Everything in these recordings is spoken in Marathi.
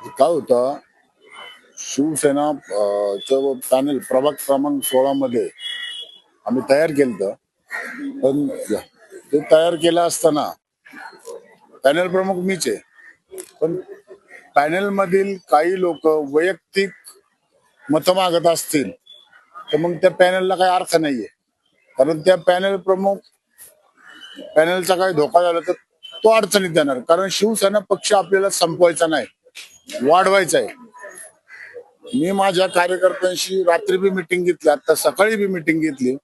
काय होतं शिवसेना चं पॅनल प्रभाग क्रमांक 16 मध्ये आम्ही तयार केलं. पण ते तयार केलं असताना पॅनल प्रमुख मीच आहे. पण पॅनल मधील काही लोक वैयक्तिक मतं मागत असतील तर मग त्या पॅनलला काही अर्थ नाहीये. कारण त्या पॅनलचा काही धोका झाला तर तो अडचणीत येणार. कारण शिवसेना पक्ष आपल्याला संपवायचा नाही, वाढवायचा आहे. मी माझ्या कार्यकर्त्यांशी रात्री बी मिटिंग घेतली, आता सकाळी बी मिटिंग घेतली.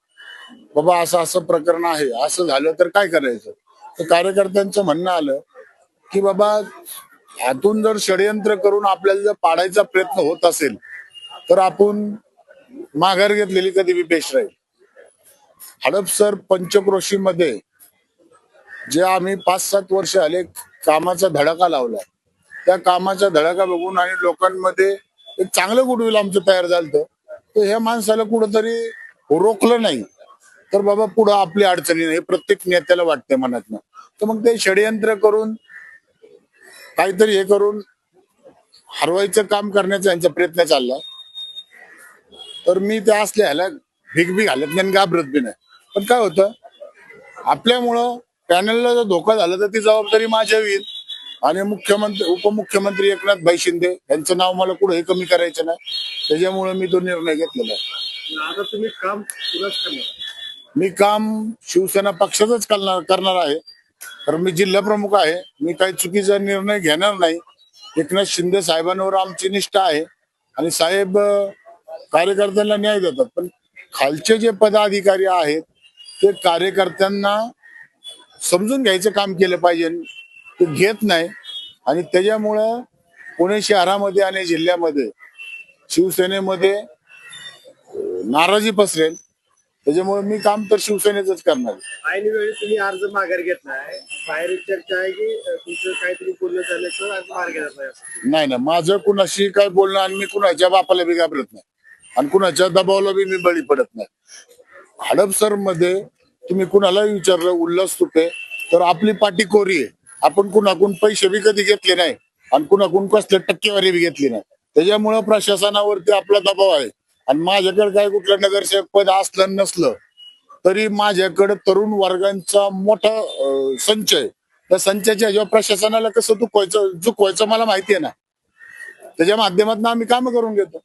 बाबा असं असं प्रकरण आहे, असं झालं तर काय करायचं. तर कार्यकर्त्यांचं म्हणणं आलं की बाबा ह्यातून जर षडयंत्र करून आपल्याला जर पाडायचा प्रयत्न होत असेल तर आपण माघार घेतलेली कधी बी बेस्ट राहील. हडपसर पंचक्रोशीमध्ये जे आम्ही 5-7 वर्ष आले कामाचा धडाका लावलाय, त्या कामाचा धडाका बघून आणि लोकांमध्ये एक चांगलं गुडविल आमचं तयार झालं. तर ह्या माणसाला कुठंतरी रोखलं नाही तर बाबा पुढं आपली अडचणी नाही, प्रत्येक नेत्याला वाटते मनातनं. तर मग ते षडयंत्र करून काहीतरी हे करून हरवायचं काम करण्याचा यांचा प्रयत्न चालला. तर मी त्या असल्या ह्याला भीक बी घालत नाही आणि घाबरत बी नाही. पण काय होतं, आपल्यामुळं पॅनलला जर धोका झाला तर ती जबाबदारी माझ्या होईल. आणि उपमुख्यमंत्री एकनाथ भाई शिंदे यांचं नाव मला कुठेही कमी करायचं नाही. त्याच्यामुळे मी तो निर्णय घेतलेला आहे. आता तुम्ही काम पुन्हाच करणार? मी काम शिवसेना पक्षाचंच करणार आहे. कारण मी जिल्हा प्रमुख आहे. मी काही चुकीचा निर्णय घेणार नाही. एकनाथ शिंदे साहेबांवर आमची निष्ठा आहे आणि साहेब कार्यकर्त्यांना न्याय देतात. पण खालचे जे पदाधिकारी आहेत ते कार्यकर्त्यांना समजून घ्यायचं काम केलं पाहिजे, ते घेत नाही. आणि त्याच्यामुळं पुणे शहरामध्ये आणि जिल्ह्यामध्ये शिवसेनेमध्ये नाराजी पसरेल. त्याच्यामुळे मी काम तर शिवसेनेच करणार. ऐन वेळी तुम्ही अर्ज माघार घेतलाय, बाहेर चर्चा आहे की तुमचं काहीतरी बोलणं झालं तर अर्ज माघार घेतला नाही. नाही ना, माझं कुणाशी काय बोलणं आणि मी कुणाच्या बापाला बी घाबरत नाही आणि कुणाच्या दबावाला बी मी बळी पडत नाही. हडपसर मध्ये तुम्ही कुणाला विचारलं उल्हास तुपे तर आपली पाठी कोरी आहे. आपण कुणाकडून पैसे बी कधी घेतले नाही आणि कुणाकडून कसले टक्केवारी बी घेतली नाही. त्याच्यामुळं प्रशासनावरती आपला दबाव आहे. आणि माझ्याकडे काय कुठलं नगरसेवक पद असलं नसलं तरी माझ्याकडे तरुण वर्गांचा मोठा संच आहे. त्या संचाच्या जेव्हा प्रशासनाला कसं चुकवायचं मला माहिती आहे ना. त्याच्या माध्यमातून आम्ही काम करून घेतो.